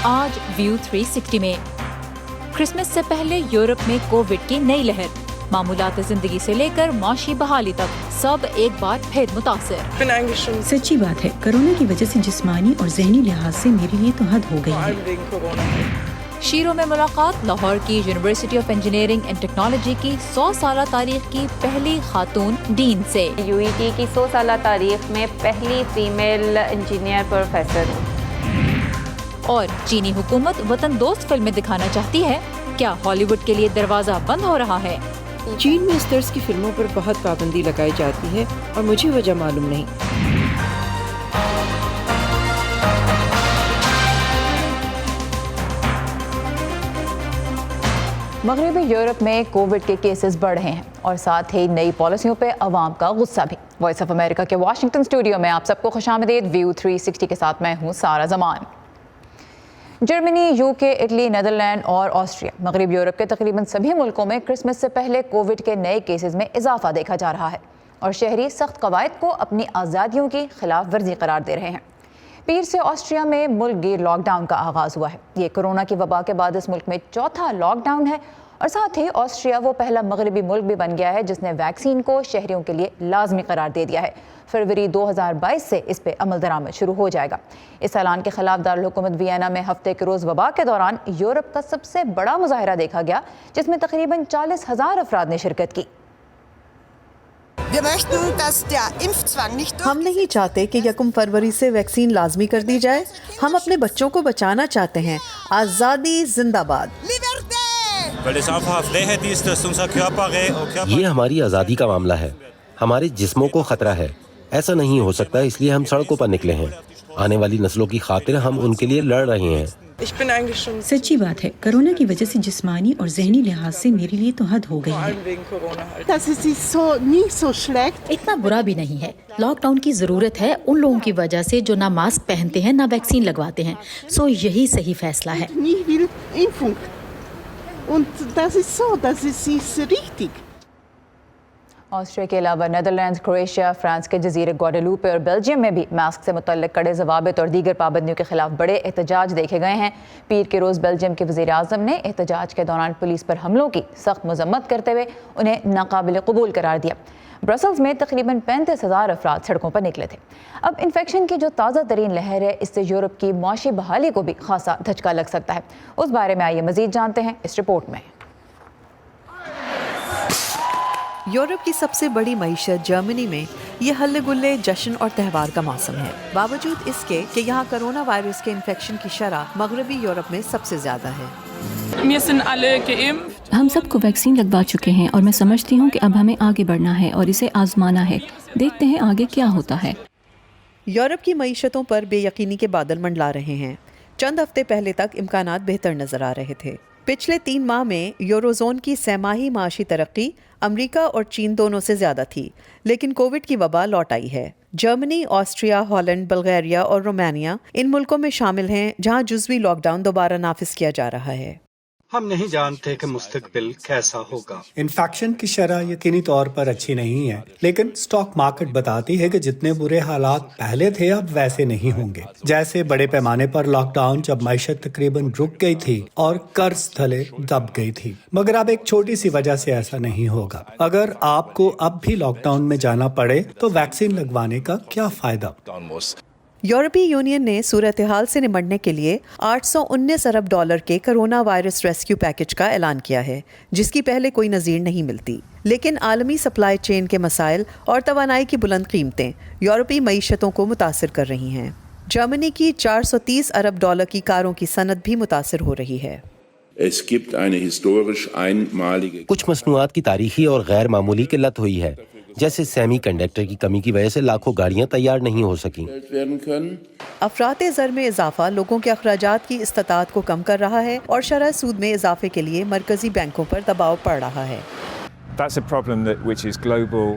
आज व्यू 360 में क्रिसमस से पहले यूरोप में कोविड की नई लहर, मामूलात जिंदगी से लेकर माशी बहाली तक सब एक बार फिर मुतासिर। सच्ची बात है, कोरोना की वजह से जिस्मानी और ज़हनी लिहाज से मेरे लिए तो हद हो गई है। शीरों में मुलाकात लाहौर की university of engineering and technology की 100 साल तारीख की पहली खातून डीन से। यूईटी की 100 साल तारीख में पहली फीमेल इंजीनियर प्रोफेसर। और चीनी हुकूमत वतन दोस्त फिल्में दिखाना चाहती है, क्या हॉलीवुड के लिए दरवाजा बंद हो रहा है? चीन में इस तरह की फिल्मों पर बहुत पाबंदी लगाई जाती है और मुझे वजह मालूम नहीं। मगरबी यूरोप में कोविड के केसेस बढ़ रहे हैं और साथ ही नई पॉलिसियों पे अवाम का गुस्सा भी। वॉइस ऑफ अमेरिका के वाशिंगटन स्टूडियो में आप सबको खुशामदीद। व्यू 360 के साथ मैं हूँ Sara Zaman. Germany, UK, Italy, Netherlands और ऑस्ट्रिया मगरबी यूरोप के तकरीबन सभी मुल्कों में क्रिसमस से पहले कोविड के नए केसेस में इजाफा देखा जा रहा है और शहरी सख्त कवायद को अपनी आज़ादियों की खिलाफ वर्जी करार दे रहे हैं। पीर से ऑस्ट्रिया में मुल्क गिर लॉकडाउन का आगाज़ हुआ है। ये कोरोना की वबा के बाद इस मुल्क में चौथा लॉकडाउन है और साथ ही ऑस्ट्रिया वो पहला मगरबी मुल्क भी बन गया है जिसने वैक्सीन को शहरियों के लिए लाजमी करार दे दिया है। फरवरी 2022 से इस पे अमल दरामद शुरू हो जाएगा। इस ऐलान के खिलाफ दारुल हुकूमत वियना में हफ्ते के रोज़ वबा के दौरान यूरोप का सबसे बड़ा मुजाहरा देखा गया, जिसमें तकरीबन 40,000 अफराद ने शिरकत की। हम नहीं चाहते कि 1 फरवरी से वैक्सीन लाजमी कर दी जाए। हम अपने बच्चों को बचाना चाहते हैं। आज़ादी जिंदाबाद। ये हमारी आज़ादी का मामला है, हमारे जिस्मों को खतरा है। ऐसा नहीं हो सकता, इसलिए हम सड़कों पर निकले हैं। आने वाली नस्लों की खातिर हम उनके लिए लड़ रहे हैं। सच्ची बात है, कोरोना की वजह से जिस्मानी और ज़हनी लिहाज से मेरे लिए तो हद हो गई है। इतना बुरा भी नहीं है। लॉकडाउन की ज़रूरत है उन लोगों की वजह से जो ना मास्क पहनते हैं ना वैक्सीन लगवाते हैं। सो यही सही फैसला है। ऑस्ट्रिया के अलावा नीदरलैंड, क्रोएशिया, फ्रांस के जजीरे ग्वाडेलूपे और बेल्जियम में भी मास्क से मुतल्लिक कड़े ज़वाबित और दीगर पाबंदियों के खिलाफ बड़े एहतजाज देखे गए हैं। पीर के रोज़ बेल्जियम के वज़ीर आज़म ने एहतजाज के दौरान पुलिस पर हमलों की सख्त मजम्मत करते हुए उन्हें नाकाबिल कबूल करार दिया। ब्रसल्स में तकरीबन 35,000 अफराद सड़कों पर निकले थे। अब इन्फेक्शन की जो ताज़ा तरीन लहर है, इससे यूरोप की मौशी बहाली को भी खासा धचका लग सकता है। उस बारे में आइए मज़ीद जानते हैं इस रिपोर्ट में। यूरोप की सबसे बड़ी मईशत जर्मनी में ये हल्ले गुल्ले, जश्न और त्यौहार का मौसम है, बावजूद इसके कि यहाँ कोरोना वायरस के इन्फेक्शन की शरह मगरबी यूरोप में सबसे ज्यादा है। हम सबको वैक्सीन लगवा चुके हैं और मैं समझती हूँ कि अब हमें आगे बढ़ना है और इसे आजमाना है। देखते हैं आगे क्या होता है। यूरोप की मईशतों पर बेयकीनी के बादल मंडला रहे हैं। चंद हफ्ते पहले तक इम्कानात बेहतर नजर आ रहे थे। पिछले 3 माह में यूरोजोन की सहमाही माशी तरक्की अमेरिका और चीन दोनों से ज्यादा थी, लेकिन कोविड की वबा लौट आई है। जर्मनी, ऑस्ट्रिया, हॉलैंड, बल्गारिया और रोमानिया इन मुल्कों में शामिल हैं जहां जुज़वी लॉकडाउन दोबारा नाफिज किया जा रहा है। हम नहीं जानते कि मुस्तकबिल कैसा होगा। इन्फेक्शन की शरह यकीनी तौर पर अच्छी नहीं है, लेकिन स्टॉक मार्केट बताती है कि जितने बुरे हालात पहले थे अब वैसे नहीं होंगे। जैसे बड़े पैमाने पर लॉकडाउन जब मैशत तकरीबन रुक गई थी और कर्ज थले दब गई थी, मगर अब एक छोटी सी वजह से ऐसा नहीं होगा। अगर आपको अब भी लॉकडाउन में जाना पड़े तो वैक्सीन लगवाने का क्या फायदा। यूरोपीय यूनियन ने सूरत हाल से निपटने के लिए $819 अरब के कोरोना वायरस रेस्क्यू पैकेज का ऐलान किया है, जिसकी पहले कोई नज़ीर नहीं मिलती। लेकिन आलमी सप्लाई चेन के मसाइल और तवानाई की बुलंद कीमतें यूरोपीय मईशतों को मुतासिर कर रही हैं। जर्मनी की $430 अरब की कारों की सनत भी मुतासिर हो रही है। कुछ मसनूआत की तारीखी और गैर मामूली किल्लत हुई है, जैसे सेमी कंडक्टर की कमी की वजह से लाखों गाड़ियां तैयार नहीं हो सकी। अफराते ज़र में इजाफा लोगों के अखराजात की इस्तात को कम कर रहा है और शरह सूद में इजाफे के लिए मरकजी बैंकों पर दबाव पड़ रहा है।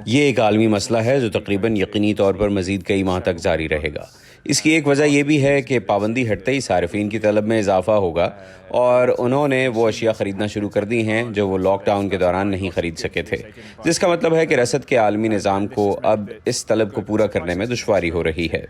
ये एक आलमी मसला है जो तकरीबन यकीनी तौर पर मजीद कई माह तक जारी रहेगा। इसकी एक वजह यह भी है कि पाबंदी हटते ही सार्फिन की तलब में इजाफा होगा और उन्होंने वो अशिया ख़रीदना शुरू कर दी हैं जो वो लॉकडाउन के दौरान नहीं ख़रीद सके थे, जिसका मतलब है कि रसद के आलमी निज़ाम को अब इस तलब को पूरा करने में दुश्वारी हो रही है।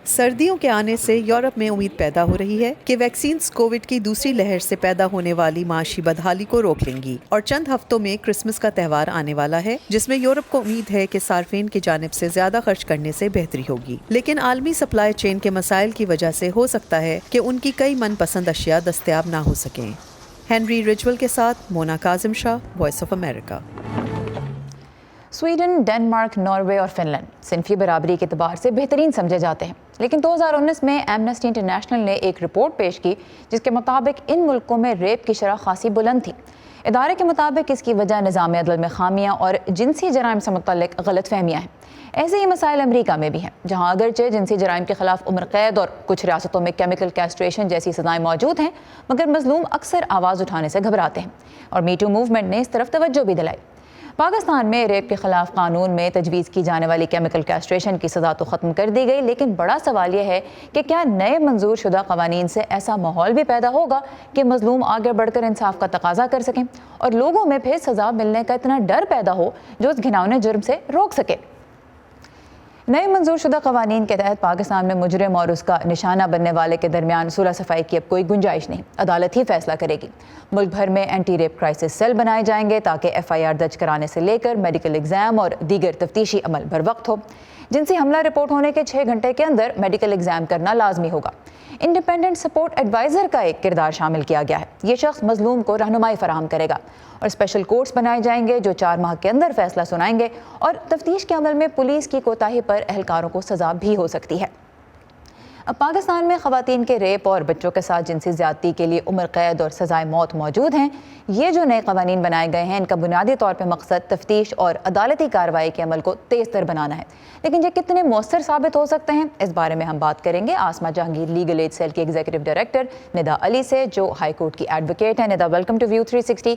सर्दियों के आने से यूरोप में उम्मीद पैदा हो रही है कि वैक्सीन्स कोविड की दूसरी लहर से पैदा होने वाली माशी बदहाली को रोक लेंगी और चंद हफ्तों में क्रिसमस का त्यौहार आने वाला है जिसमें यूरोप को उम्मीद है कि सार्फिन की जानिब से ज्यादा खर्च करने से बेहतरी होगी, लेकिन आलमी सप्लाई चेन के मसाइल की वजह से हो सकता है कि उनकी कई मनपसंद अशिया दस्तयाब ना हो सकें। हेनरी रिजवल के साथ Mona Kazim Shah, voice of America. Sweden, Denmark, Norway और फिनलैंड सिनफी बराबरी के एतबार से बेहतरीन समझे जाते हैं, लेकिन 2019 में एमनेस्टी इंटरनेशनल ने एक रिपोर्ट पेश की जिसके मुताबिक इन मुल्कों में रेप की शरह खासी बुलंद थी। इदारे के मुताबिक इसकी वजह निज़ाम अदल में खामियाँ और जिनसी जराइम से मुतल्लिक़ गलत फहमियाँ हैं। ऐसे ही मसाइल अमरीका में भी हैं, जहाँ अगरचे जिनसी जराइम के खिलाफ उम्र कैद और कुछ रियासतों में केमिकल कैस्ट्रेशन जैसी सज़ाएँ मौजूद हैं, मगर मजलूम अक्सर आवाज़ उठाने से घबराते हैं और मीटू मूवमेंट ने इस तरफ तवज्जो भी दिलाई। पाकिस्तान में रेप के खिलाफ कानून में तजवीज़ की जाने वाली केमिकल कैस्ट्रेशन की सज़ा तो ख़त्म कर दी गई, लेकिन बड़ा सवाल यह है कि क्या नए मंजूर शुदा क़वानीन से ऐसा माहौल भी पैदा होगा कि मजलूम आगे बढ़कर इंसाफ का तकाजा कर सकें और लोगों में फिर सज़ा मिलने का इतना डर पैदा हो जो उस घिनौने जुर्म से रोक सके। नए मंजूर शुदा क़वानीन के तहत पाकिस्तान में मुजरिम और उसका निशाना बनने वाले के दरमियान सुलह सफाई की अब कोई गुंजाइश नहीं, अदालत ही फैसला करेगी। मुल्क भर में एंटी रेप क्राइसिस सेल बनाए जाएंगे ताकि FIR दर्ज कराने से लेकर मेडिकल एग्जाम और दीगर तफ्तीशी अमल बर वक्त हो। जिनसी हमला रिपोर्ट होने के 6 घंटे के अंदर मेडिकल एग्जाम करना लाजमी होगा। इंडिपेंडेंट सपोर्ट एडवाइज़र का एक किरदार शामिल किया गया है। ये शख्स मजलूम को रहनुमाई फराहम करेगा और स्पेशल कोर्ट्स बनाए जाएंगे जो 4 माह के अंदर फैसला सुनाएंगे और तफ्तीश के अमल में पुलिस की कोताही पर एहलकारों को सज़ा भी हो सकती है। अब पाकिस्तान में ख़वातीन के रेप और बच्चों के साथ जिनसी ज़्यादती के लिए उम्र कैद और सज़ाए मौत मौजूद हैं। ये जो नए क़वानीन बनाए गए हैं, इनका बुनियादी तौर पर मकसद तफ्तीश और अदालती कार्रवाई के अमल को तेज़ तर बनाना है, लेकिन ये कितने मौसर साबित हो सकते हैं, इस बारे में हम बात करेंगे Asma Jahangir legal aid cell की एग्जीक्यूटिव डायरेक्टर निदा अली से, जो हाई कोर्ट की एडवोकेट हैं। Nida, welcome to view 360।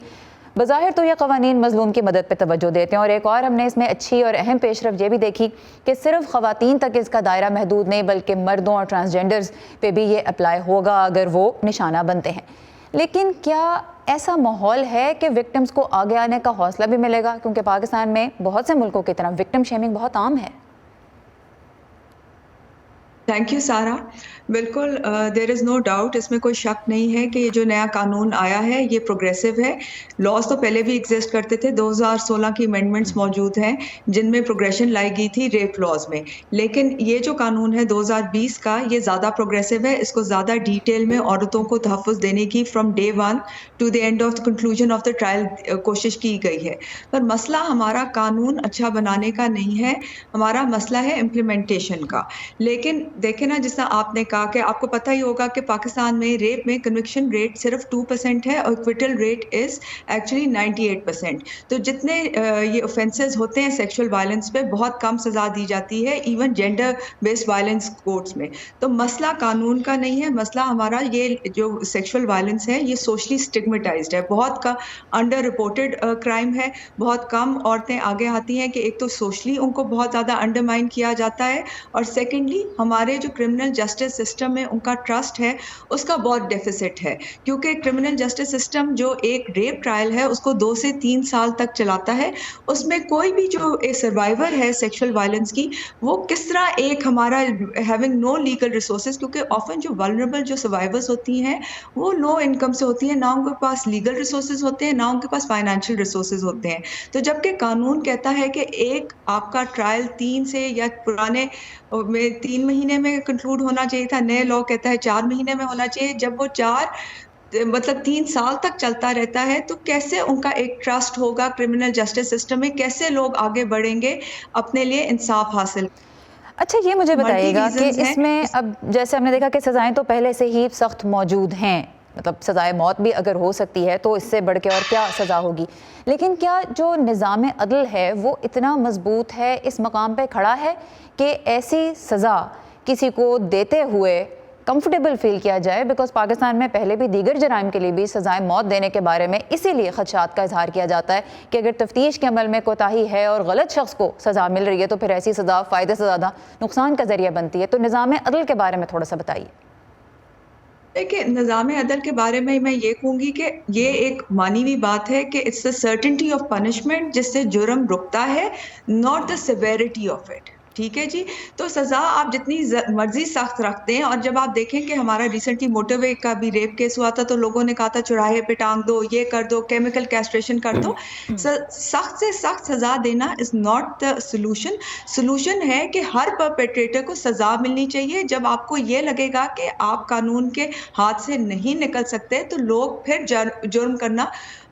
बज़ाहिर तो ये क़वानीन मज़लूम की मदद पे तवज्जो देते हैं और एक और हमने इसमें अच्छी और अहम पेशरफ ये भी देखी कि सिर्फ ख़वातीन तक इसका दायरा महदूद नहीं बल्कि मर्दों और ट्रांसजेंडर्स पे भी ये अप्लाई होगा अगर वो निशाना बनते हैं। लेकिन क्या ऐसा माहौल है कि विक्टिम्स को आगे आने का हौसला भी मिलेगा, क्योंकि पाकिस्तान में बहुत से मुल्कों की तरह विक्टिम शेमिंग बहुत आम है। थैंक यू सारा। बिल्कुल, देयर इज़ नो डाउट, इसमें कोई शक नहीं है कि ये जो नया कानून आया है ये प्रोग्रेसिव है। लॉज तो पहले भी एग्जिस्ट करते थे, 2016 की अमेंडमेंट्स मौजूद हैं जिनमें प्रोग्रेशन लाई गई थी रेप लॉज में, लेकिन ये जो कानून है 2020 का ये ज़्यादा प्रोग्रेसिव है। इसको ज़्यादा डिटेल में औरतों को तहफ़्फ़ुज़ देने की from day 1 to the end of the conclusion of the trial कोशिश की गई है। पर मसला हमारा कानून अच्छा बनाने का नहीं है, हमारा मसला है इम्प्लीमेंटेशन का। लेकिन देखें ना, जिस तरह आपने कहा कि आपको पता ही होगा कि पाकिस्तान में रेप में कन्विक्शन रेट सिर्फ 2% है और एक्विटल रेट इज़ एक्चुअली 98%। तो जितने ये ऑफेंसेस होते हैं सेक्सुअल वायलेंस पे बहुत कम सज़ा दी जाती है, even gender based violence courts में। तो मसला कानून का नहीं है, मसला हमारा ये जो सेक्सुअल वायलेंस है ये सोशली स्टिग्मेटाइज्ड है, बहुत का अंडर रिपोर्टेड क्राइम है। बहुत कम औरतें आगे आती हैं कि एक तो सोशली उनको बहुत ज़्यादा अंडरमाइन किया जाता है और सेकेंडली हमारे जो क्रिमिनल जस्टिस सिस्टम में उनका ट्रस्ट है उसका बहुत डेफिसिट है, क्योंकि क्रिमिनल जस्टिस सिस्टम जो एक रेप ट्रायल है उसको 2 से 3 साल तक चलाता है। उसमें कोई भी जो सर्वाइवर है सेक्सुअल वायलेंस की, वो किस तरह एक हमारा हैविंग नो लीगल रिसोर्सेज, क्योंकि ऑफन जो वल्नरेबल जो सर्वाइवर्स होती हैं वो लो इनकम से होती हैं, ना उनके पास लीगल रिसोर्सेज होते हैं ना उनके पास फाइनेंशियल रिसोर्सेज होते हैं। तो जबकि कानून कहता है कि एक आपका ट्रायल 3 से या पुराने में 3 महीने में कंक्लूड होना चाहिए था, नए लॉ कहता है 4 महीने में होना चाहिए। जब वो 3 साल तक चलता रहता है तो कैसे उनका एक ट्रस्ट होगा क्रिमिनल जस्टिस सिस्टम में, कैसे लोग आगे बढ़ेंगे अपने लिए इंसाफ हासिल। अच्छा, ये मुझे बताइएगा कि इसमें अब जैसे हमने देखा कि सज़ाएं तो पहले से ही सख्त मौजूद हैं, मतलब सज़ाए मौत भी अगर हो सकती है तो इससे बढ़ के और क्या सज़ा होगी, लेकिन क्या जो निज़ाम अदल है वो इतना मजबूत है, इस मकाम पे खड़ा है कि ऐसी सज़ा किसी को देते हुए कंफर्टेबल फील किया जाए? बिकॉज पाकिस्तान में पहले भी दीगर जराइम के लिए भी सज़ाए मौत देने के बारे में इसीलिए खदशात का इजहार किया जाता है कि अगर तफ्तीश के अमल में कोताही है और गलत शख्स को सज़ा मिल रही है तो फिर ऐसी सज़ा फ़ायदे से ज़्यादा नुकसान का ज़रिया बनती है। तो निज़ाम अदल के बारे में थोड़ा सा बताइए। देखिए, निज़ाम अदल के बारे में मैं ये कहूँगी कि ये एक मानी हुई बात है कि it's the certainty of punishment जिससे जुर्म रुकता है, not the severity of it. ٹھیک ہے جی. تو سزا آپ جتنی مرضی سخت رکھتے ہیں, اور جب آپ دیکھیں کہ ہمارا ریسنٹلی موٹر وے کا بھی ریپ کیس ہوا تھا تو لوگوں نے کہا تھا چوراہے پہ ٹانگ دو, یہ کر دو, کیمیکل کیسٹریشن کر دو. سخت سے سخت سزا دینا is not the solution. Solution ہے کہ ہر پرپیٹریٹر کو سزا ملنی چاہیے. جب آپ کو یہ لگے گا کہ آپ قانون کے ہاتھ سے نہیں نکل سکتے تو لوگ پھر جرم کرنا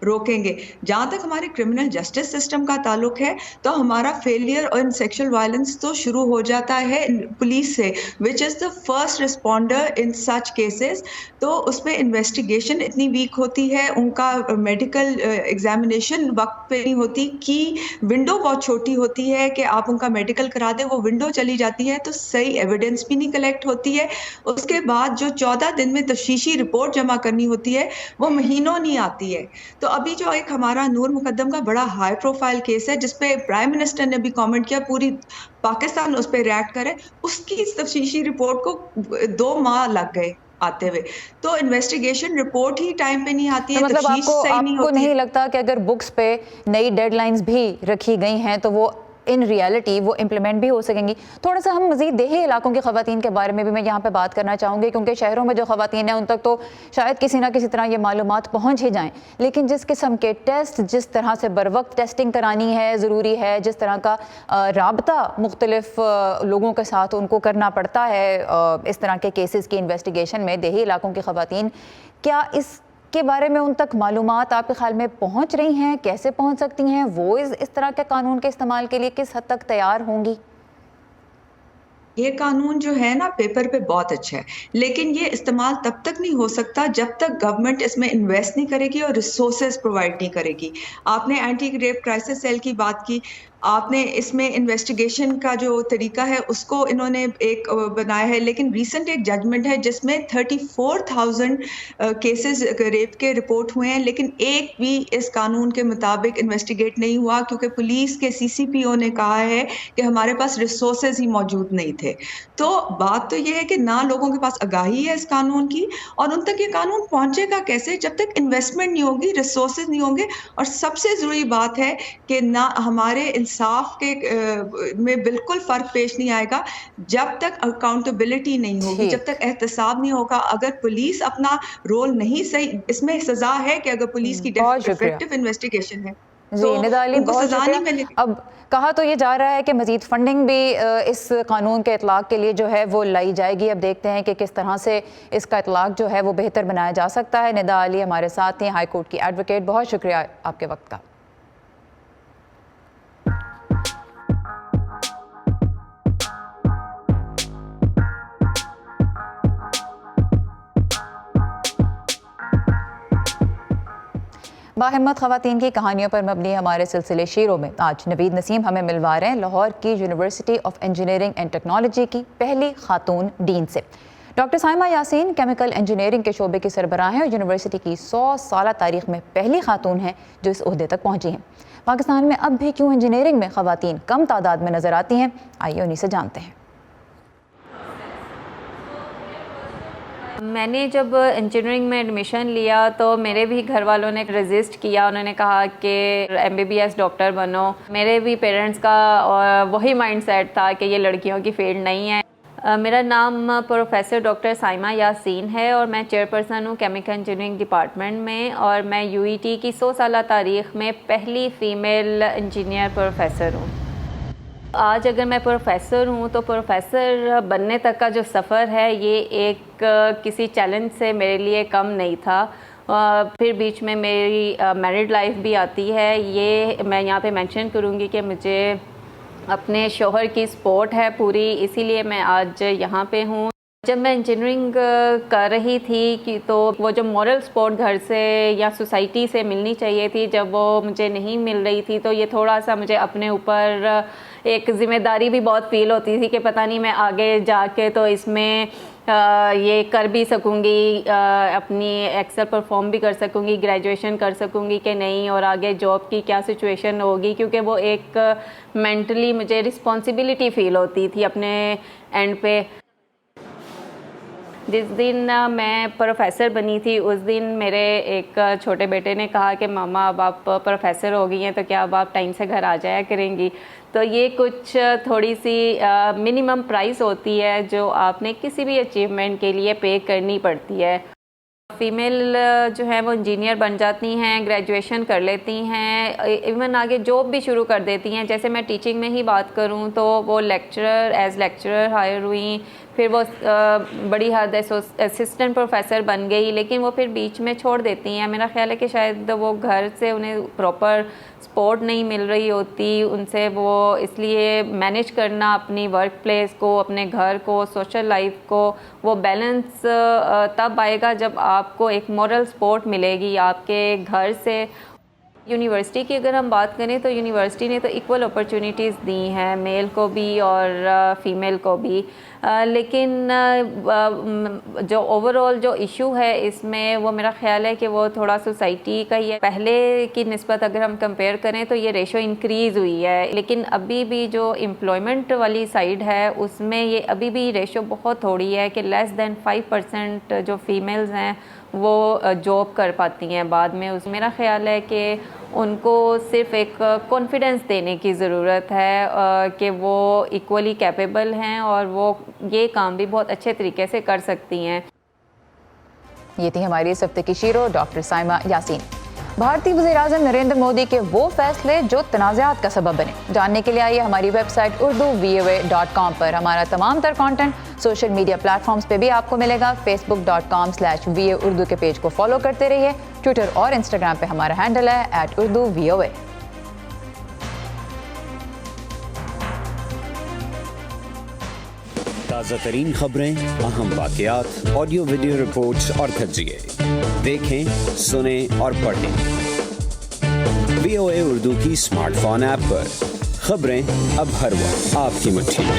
روکیں گے. جہاں تک ہمارے کرمنل جسٹس سسٹم کا تعلق ہے تو ہمارا فیلئر ان سیکشل وائلنس تو شروع ہو جاتا ہے پولیس سے, which is the first responder in such cases. تو اس میں انویسٹیگیشن اتنی ویک ہوتی ہے, ان کا میڈیکل ایگزامینیشن وقت پہ نہیں ہوتی, کی ونڈو بہت چھوٹی ہوتی ہے کہ آپ ان کا میڈیکل کرا دیں, وہ ونڈو چلی جاتی ہے تو صحیح ایویڈنس بھی نہیں کلیکٹ ہوتی ہے. اس کے بعد جو 14 دن میں تفتیشی رپورٹ جمع کرنی ہوتی ہے وہ مہینوں نہیں آتی ہے. تو ابھی جو ایک ہمارا نور مقدم کا بڑا ہائی پروفائل کیس ہے جس پہ پرائم منسٹر نے بھی کامنٹ کیا, پوری پاکستان اس پہ ریئیکٹ کرے, اس کی تفتیشی رپورٹ کو 2 ماہ لگ گئے آتے ہوئے. تو انویسٹیگیشن رپورٹ ہی ٹائم پہ نہیں آتی ہے, مطلب تفتیش صحیح نہیں ہوتی. نہیں لگتا کہ اگر بکس پہ نئی ڈیڈ لائنز بھی رکھی گئی ہیں تو وہ ان ریالٹی وہ امپلیمنٹ بھی ہو سکیں گی؟ تھوڑا سا ہم مزید دیہی علاقوں کی خواتین کے بارے میں بھی میں یہاں پہ بات کرنا چاہوں گی, کیونکہ شہروں میں جو خواتین ہیں ان تک تو شاید کسی نہ کسی طرح یہ معلومات پہنچ ہی جائیں, لیکن جس قسم کے ٹیسٹ, جس طرح سے بر وقت ٹیسٹنگ کرانی ہے ضروری ہے, جس طرح کا رابطہ مختلف لوگوں کے ساتھ ان کو کرنا پڑتا ہے اس طرح کے کیسز کی انویسٹیگیشن میں, دیہی علاقوں کی خواتین کیا اس کے بارے میں ان تک معلومات آپ کے خیال میں پہنچ رہی ہیں؟ کیسے پہنچ سکتی ہیں؟ وہ اس طرح کے قانون کے استعمال کے لیے کس حد تک تیار ہوں گی؟ یہ قانون جو ہے نا پیپر پہ بہت اچھا ہے, لیکن یہ استعمال تب تک نہیں ہو سکتا جب تک گورنمنٹ اس میں انویسٹ نہیں کرے گی اور ریسورسز پرووائڈ نہیں کرے گی. آپ نے اینٹی ریپ کرائسس سیل کی بات کی, آپ نے اس میں انویسٹیگیشن کا جو طریقہ ہے اس کو انہوں نے ایک بنایا ہے, لیکن ریسنٹ ایک ججمنٹ ہے جس میں 34,000 کیسز ریپ کے رپورٹ ہوئے ہیں, لیکن ایک بھی اس قانون کے مطابق انویسٹیگیٹ نہیں ہوا کیونکہ پولیس کے CCPO نے کہا ہے کہ ہمارے پاس ریسورسز ہی موجود نہیں تھے. تو بات تو یہ ہے کہ نہ لوگوں کے پاس آگاہی ہے اس قانون کی, اور ان تک یہ قانون پہنچے گا کیسے جب تک انویسٹمنٹ نہیں ہوگی, ریسورسز نہیں ہوں گے. اور سب سے ضروری بات ہے کہ نہ ہمارے انصاف کے میں بالکل فرق پیش نہیں آئے گا جب تک اکاؤنٹیبلٹی نہیں ہوگی, جب تک احتساب نہیں ہوگا. اگر پولیس اپنا رول نہیں صحیح, اس میں سزا ہے کہ اگر پولیس کی ڈیفیکٹو انویسٹیگیشن ہے. جی ندا علی, بہت شکریہ. اب کہا تو یہ جا رہا ہے کہ مزید فنڈنگ بھی اس قانون کے اطلاق کے لیے جو ہے وہ لائی جائے گی. اب دیکھتے ہیں کہ کس طرح سے اس کا اطلاق جو ہے وہ بہتر بنایا جا سکتا ہے. ندا علی ہمارے ساتھ ہیں, ہائی کورٹ کی ایڈوکیٹ. بہت شکریہ آپ کے وقت کا. باہمت خواتین کی کہانیوں پر مبنی ہمارے سلسلے شیروں میں آج نوید نسیم ہمیں ملوا رہے ہیں لاہور کی university of engineering and technology کی پہلی خاتون ڈین سے. Doctor Saima Yasin chemical engineering کے شعبے کی سربراہ ہیں اور یونیورسٹی کی 100 سالہ تاریخ میں پہلی خاتون ہیں جو اس عہدے تک پہنچی ہیں. پاکستان میں اب بھی کیوں انجینئرنگ میں خواتین کم تعداد میں نظر آتی ہیں, آئیے انہی سے جانتے ہیں. میں نے جب انجینئرنگ میں ایڈمیشن لیا تو میرے بھی گھر والوں نے ریزسٹ کیا. انہوں نے کہا کہ MBBS ڈاکٹر بنو. میرے بھی پیرنٹس کا وہی مائنڈ سیٹ تھا کہ یہ لڑکیوں کی فیلڈ نہیں ہے. میرا نام پروفیسر ڈاکٹر سائمہ یاسین ہے اور میں چیئرپرسن ہوں کیمیکل انجینئرنگ ڈپارٹمنٹ میں, اور میں UET کی 100 سالہ تاریخ میں پہلی فیمیل انجینئر پروفیسر ہوں. آج اگر میں پروفیسر ہوں تو پروفیسر بننے تک کا جو سفر ہے یہ ایک کسی چیلنج سے میرے لیے کم نہیں تھا. پھر بیچ میں میری میرڈ لائف بھی آتی ہے. یہ میں یہاں پہ مینشن کروں گی کہ مجھے اپنے شوہر کی سپورٹ ہے پوری, اسی لیے میں آج یہاں پہ ہوں. جب میں انجینئرنگ کر رہی تھی تو وہ جو مورل سپورٹ گھر سے یا سوسائٹی سے ملنی چاہیے تھی, جب وہ مجھے نہیں مل رہی تھی تو یہ تھوڑا سا مجھے اپنے اوپر ایک ذمہ داری بھی بہت فیل ہوتی تھی کہ پتہ نہیں میں آگے جا کے تو اس میں یہ کر بھی سکوں گی, اپنی ایکسل پرفارم بھی کر سکوں گی, گریجویشن کر سکوں گی کہ نہیں, اور آگے جاب کی کیا سچویشن ہوگی, کیونکہ وہ ایک مینٹلی مجھے رسپانسبلٹی فیل ہوتی تھی اپنے اینڈ پہ. जिस दिन मैं प्रोफेसर बनी थी उस दिन मेरे एक छोटे बेटे ने कहा कि मामा अब आप प्रोफेसर हो गई हैं तो क्या अब आप टाइम से घर आ जाया करेंगी। तो ये कुछ थोड़ी सी मिनिमम प्राइस होती है जो आपने किसी भी अचीवमेंट के लिए पे करनी पड़ती है। फीमेल जो है वो इंजीनियर बन जाती हैं, ग्रेजुएशन कर लेती हैं, इवन आगे जॉब भी शुरू कर देती हैं। जैसे मैं टीचिंग में ही बात करूं तो वो एज लेक्चरर हायर हुई, फिर वो बड़ी हद असिस्टेंट प्रोफेसर बन गई, लेकिन वो फिर बीच में छोड़ देती हैं। मेरा ख्याल है कि शायद वो घर से उन्हें प्रॉपर सपोर्ट नहीं मिल रही होती उनसे, वो इसलिए मैनेज करना अपनी वर्क प्लेस को, अपने घर को, सोशल लाइफ को, वो बैलेंस तब आएगा जब आपको एक मॉरल सपोर्ट मिलेगी आपके घर से। यूनिवर्सिटी की अगर हम बात करें तो यूनिवर्सिटी ने तो इक्वल अपॉर्चुनिटीज़ दी हैं मेल को भी और फीमेल को भी, लेकिन जो ओवरऑल जो इशू है इसमें वो मेरा ख्याल है कि वो थोड़ा सोसाइटी का ही है। पहले की निस्बत अगर हम कंपेयर करें तो ये रेशो इंक्रीज़ हुई है, लेकिन अभी भी जो एम्प्लॉयमेंट वाली साइड है उसमें ये अभी भी रेशो बहुत थोड़ी है कि लेस दैन 5% जो फीमेल्स हैं वो जॉब कर पाती हैं बाद में। उस मेरा ख्याल है कि उनको सिर्फ एक कॉन्फिडेंस देने की ज़रूरत है कि वो इक्वली कैपेबल हैं और वो ये काम भी बहुत अच्छे तरीके से कर सकती हैं। ये थी हमारी इस हफ्ते की शीरो डॉक्टर साइमा यासीन। भारतीय वज़ीर-ए-आज़म नरेंद्र मोदी के वो फैसले जो तनाज़ात का सबब बने, जानने के लिए आइए हमारी वेबसाइट urdu.voa.com पर। हमारा तमाम तर कंटेंट सोशल मीडिया प्लेटफॉर्म्स पे भी आपको मिलेगा। facebook.com/voa उर्दू के पेज को फॉलो करते रहिए। ट्विटर और इंस्टाग्राम पे हमारा हैंडल है @urduvoa। ताज़ा तरीन खबरें, अहम वाक़यात, ऑडियो वीडियो रिपोर्ट्स और तज्ज़िये देखें, सुने और पढ़ें VOA उर्दू की स्मार्टफोन ऐप पर। खबरें अब हर वक्त आपकी मुट्ठी में।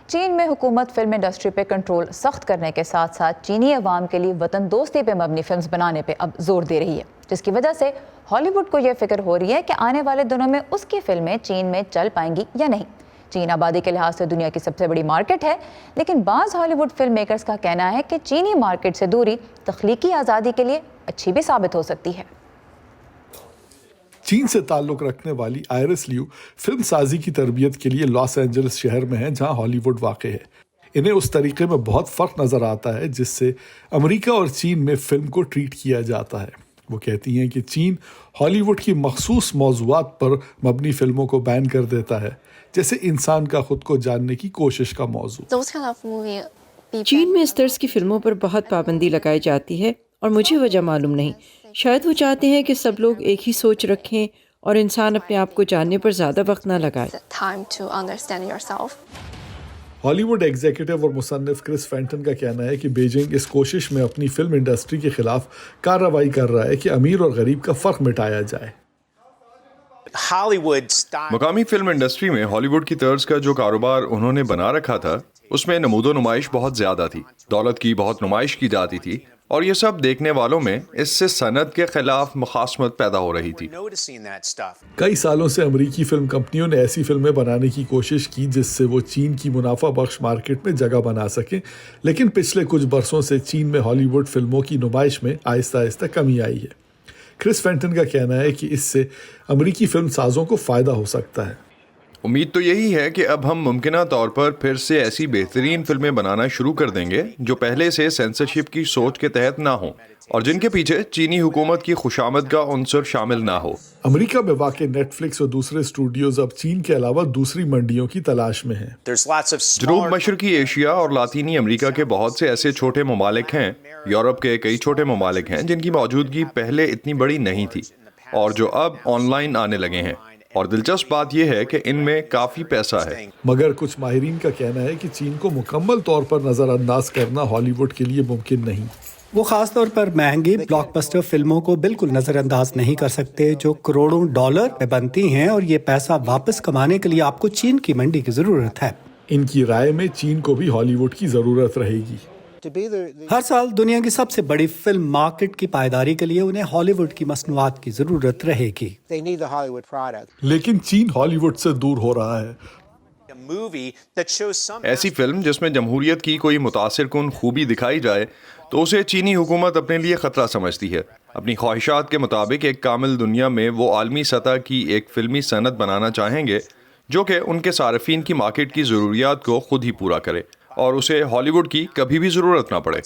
चीन में हुकूमत फिल्म इंडस्ट्री पे कंट्रोल सख्त करने के साथ साथ चीनी अवाम के लिए वतन दोस्ती पे मबनी फिल्म्स बनाने पे अब जोर दे रही है, जिसकी वजह से हॉलीवुड को यह फिक्र हो रही है कि आने वाले दिनों में उसकी फिल्में चीन में चल पाएंगी या नहीं। चीन आबादी के लिहाज से दुनिया की सबसे बड़ी मार्केट है, लेकिन बाज़ हॉलीवुड फिल्म मेकर्स का कहना है कि चीनी मार्केट से दूरी तख्लीकी आज़ादी के लिए अच्छी भी साबित हो सकती है। चीन से ताल्लुक़ रखने वाली आयरिस लियू फिल्म साजी की तरबियत के लिए लॉस एंजल्स शहर में है, जहां हॉलीवुड वाक़ है। इन्हें उस तरीके में बहुत फ़र्क नज़र आता है जिससे अमेरिका और चीन में फ़िल्म को ट्रीट किया जाता है। वो कहती हैं कि चीन हॉलीवुड की मखसूस मौज़ूआत पर मबनी फ़िल्मों को बैन कर देता है, जैसे इंसान का खुद को जानने की कोशिश का मौजू। चीन में इस तर्ज की फिल्मों पर बहुत पाबंदी लगाई जाती है और मुझे वजह मालूम नहीं। शायद वो चाहते हैं कि सब लोग एक ही सोच रखें और इंसान अपने आप को जानने पर ज़्यादा वक्त ना लगाए। हॉलीवुड एग्जीक्यूटिव और मुसन्निफ क्रिस फेंटन का कहना है कि बीजिंग इस कोशिश में अपनी फिल्म इंडस्ट्री के खिलाफ कार्रवाई कर रहा है कि अमीर और गरीब का फ़र्क मिटाया जाए। मकामी फिल्म इंडस्ट्री में हॉलीवुड की तर्ज का जो कारोबार उन्होंने बना रखा था उसमें नमूदो नुमाइश बहुत ज्यादा थी, दौलत की बहुत नुमाइश की जाती थी और ये सब देखने वालों में इससे सनत के खिलाफ मुखासमत पैदा हो रही थी। कई सालों से अमेरिकी फिल्म कंपनियों ने ऐसी फिल्में बनाने की कोशिश की जिससे वो चीन की मुनाफा बख्श मार्केट में जगह बना सके, लेकिन पिछले कुछ बरसों से चीन में हॉलीवुड फिल्मों की नुमाइश में आहिस्ता आहिस्ता कमी आई है। क्रिस फेंटन का कहना है कि इससे अमेरिकी फिल्म साजों को फ़ायदा हो सकता है। उम्मीद तो यही है कि अब हम मुमकिना तौर पर फिर से ऐसी बेहतरीन फिल्में बनाना शुरू कर देंगे जो पहले से सेंसरशिप की सोच के तहत ना हो और जिनके पीछे चीनी हुकूमत की खुशामद का उनसर शामिल ना हो। अमेरिका में वाक़े नेटफ्लिक्स और दूसरे स्टूडियोज अब चीन के अलावा दूसरी मंडियों की तलाश में हैं। जनूब मशरकी एशिया और लातीनी अमेरिका के बहुत से ऐसे छोटे ममालिक हैं, यूरोप के कई छोटे ममालिक हैं जिनकी मौजूदगी पहले इतनी बड़ी नहीं थी और जो अब ऑनलाइन आने लगे हैं, और दिलचस्प बात यह है कि इनमें काफी पैसा है। मगर कुछ माहिरीन का कहना है कि चीन को मुकम्मल तौर पर नजरअंदाज करना हॉलीवुड के लिए मुमकिन नहीं। वो खास तौर पर महंगी ब्लॉकबस्टर फिल्मों को बिल्कुल नजरअंदाज नहीं कर सकते जो करोड़ों डॉलर में बनती हैं, और ये पैसा वापस कमाने के लिए आपको चीन की मंडी की जरूरत है। इनकी राय में चीन को भी हॉलीवुड की जरूरत रहेगी। हर साल दुनिया की सबसे बड़ी फिल्म मार्केट की पायदारी के लिए उन्हें हॉलीवुड की मसनूआत की जरूरत रहेगी। लेकिन चीन हॉलीवुड से दूर हो रहा है। ऐसी फिल्म जिसमें जमहूरियत की कोई मुतासिर कुन खूबी दिखाई जाए तो उसे चीनी हुकूमत अपने लिए ख़तरा समझती है। अपनी ख्वाहिशात के मुताबिक एक कामिल दुनिया में वो आलमी सतह की एक फिल्मी सनत बनाना चाहेंगे जो कि उनके सार्फिन की मार्केट की ज़रूरियात को खुद ही पूरा करे और उसे हॉलीवुड की कभी भी ज़रूरत ना पड़े।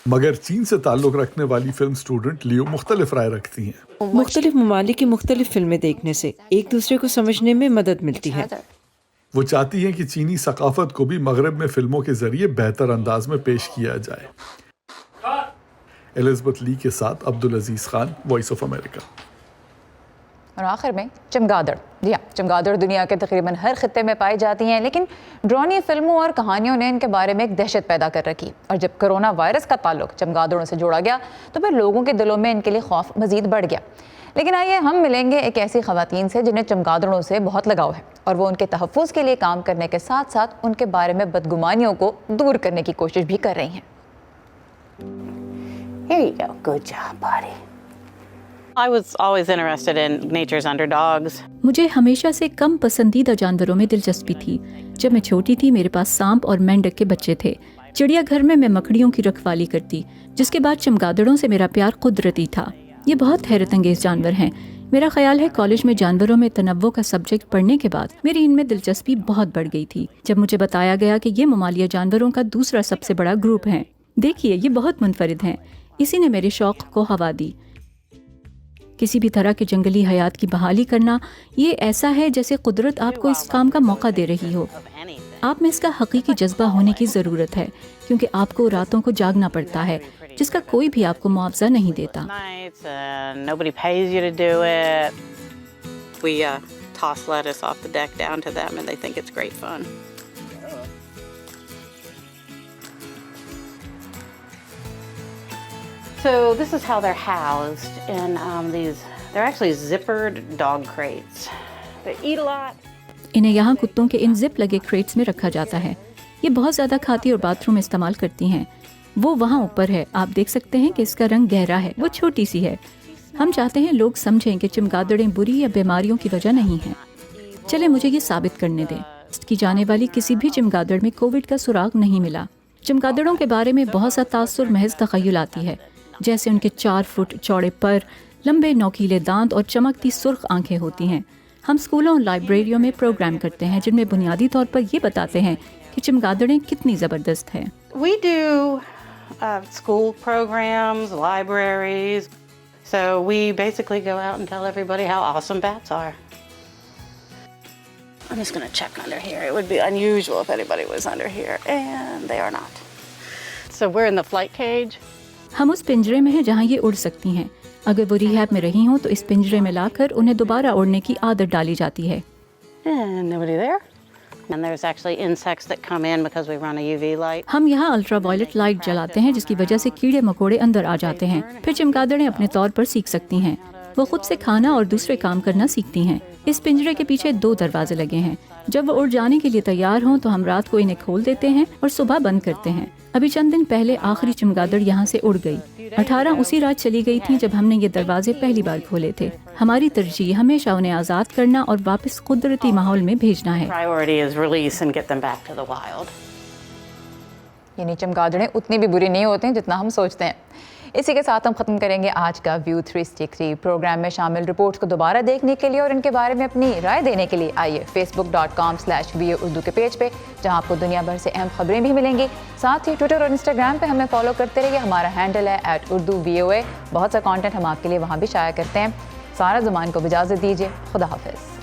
मगर चीन से ताल्लुक़ रखने वाली फिल्म स्टूडेंट लियो मुख्तलिफ राय रखती हैं। मुख्तलिफ ममालिक की मुख्तलिफ फिल्में देखने से एक दूसरे को समझने में मदद मिलती है। वो चाहती हैं कि चीनी सकाफत को भी मगरब में फिल्मों के जरिए बेहतर अंदाज में पेश किया जाए। एलिज़ाबेथ ली के साथ अब्दुल अजीज खान, वॉइस ऑफ अमेरिका। और आखिर में चमगादड़। जी हाँ, चमगादड़ दुनिया के तकरीबन हर खित्ते में पाई जाती हैं, लेकिन ड्रानी फिल्मों और कहानियों ने इनके बारे में एक दहशत पैदा कर रखी। और जब कोरोना वायरस का ताल्लुक चमगादड़ों से जोड़ा गया तो फिर लोगों के दिलों में इनके लिए खौफ मजीद बढ़ गया। लेकिन आइए हम मिलेंगे एक ऐसी ख़वातीन से जिन्हें चमगादड़ों से बहुत लगाव है और वो उनके तहफ़्फ़ुज़ के लिए काम करने के साथ साथ उनके बारे में बदगुमानियों को दूर करने की कोशिश भी कर रही हैं। Here you go. Good job, buddy. I was always interested in nature's underdogs. मुझे हमेशा से कम पसंदीदा जानवरों में दिलचस्पी थी। जब मैं छोटी थी मेरे पास सांप और मेंढक के बच्चे थे। चिड़ियाघर में मैं मकड़ियों की रखवाली करती। जिसके बाद चमगादड़ों से मेरा प्यार कुदरती था। ये बहुत हैरत अंगेज जानवर हैं। मेरा ख्याल है कॉलेज में जानवरों में तनव्वो का सब्जेक्ट पढ़ने के बाद मेरी इनमें दिलचस्पी बहुत बढ़ गई थी। जब मुझे बताया गया कि ये ममालिया जानवरों का दूसरा सबसे बड़ा ग्रुप है, देखिए ये बहुत मुनफरिद हैं, इसी ने मेरे शौक को हवा दी। किसी भी तरह के जंगली हयात की बहाली करना ये ऐसा है जैसे कुदरत आपको इस काम का मौका दे रही हो। आप में इसका हकीकी जज्बा होने की ज़रूरत है क्योंकि आपको रातों को जागना पड़ता है जिसका कोई भी आपको मुआवजा नहीं देता। Nobody pays you to do it. We toss lettuce off the deck down to them and they think it's great fun. So this is how they're housed in they're actually zippered dog crates. They eat a lot. इन्हें यहाँ कुत्तों के इन zip लगे crates में रखा जाता है। ये बहुत ज़्यादा खाती और बाथरूम में इस्तेमाल करती हैं। वो वहाँ ऊपर है, आप देख सकते हैं कि इसका रंग गहरा है, वो छोटी सी है। हम चाहते हैं लोग समझें कि चमगादड़ें बुरी या बीमारियों की वजह नहीं हैं। चले मुझे ये साबित करने दें। की जाने वाली किसी भी चमगादड़ में कोविड का सुराग नहीं मिला। चमगादड़ों के बारे में बहुत सा तासुर महज तखय्युल आती है, जैसे उनके 4 फुट चौड़े पर, लंबे नोकीले दांत और चमकती सुर्ख आंखें होती हैं। हम स्कूलों और लाइब्रेरियों में प्रोग्राम करते हैं जिनमें बुनियादी तौर पर ये बताते हैं कि चमगादड़ें कितनी ज़बरदस्त हैं। We do school programs, libraries. So we basically go out and tell everybody how awesome bats are. I'm just going to check under here. It would be unusual if anybody was under here, and they are not. So we're in the flight cage. हम उस पिंजरे में हैं जहाँ ये उड़ सकती हैं। अगर वो रिहैब में रही हों तो इस पिंजरे में लाकर उन्हें दोबारा उड़ने की आदत डाली जाती है। And nobody there. And there's actually insects that come in because we run a UV light. हम यहाँ अल्ट्रावायलेट लाइट जलाते हैं जिसकी वजह से कीड़े मकोड़े अंदर आ जाते हैं। फिर चमगादड़ें अपने तौर पर सीख सकती हैं। वो खुद से खाना और दूसरे काम करना सीखती हैं। इस पिंजरे के पीछे 2 दरवाजे लगे हैं। जब वो उड़ जाने के लिए तैयार हों तो हम रात को इन्हें खोल देते हैं और सुबह बंद करते हैं। अभी चंद दिन पहले आखिरी चमगादड़ यहाँ से उड़ गई। 18 उसी रात चली गई थी जब हमने ये दरवाजे पहली बार खोले थे। हमारी तरजीह हमेशा उन्हें आज़ाद करना और वापस कुदरती माहौल में भेजना है। यानी चमगादड़ें उतनी भी बुरी नहीं होती जितना हम सोचते हैं। इसी के साथ हम ख़त्म करेंगे आज का व्यू 360 प्रोग्राम में शामिल रिपोर्ट्स को दोबारा देखने के लिए और इनके बारे में अपनी राय देने के लिए आइए facebook.com/VO उर्दू के पेज पे, जहां आपको दुनिया भर से अहम खबरें भी मिलेंगी। साथ ही ट्विटर और इंस्टाग्राम पे हमें फॉलो करते रहिए। हमारा हैंडल है @UrduVOA। बहुत सा कंटेंट हम आपके लिए वहाँ भी शाया करते हैं। सारा ज़मान को इजाज़त दीजिए। खुदा हाफिज़।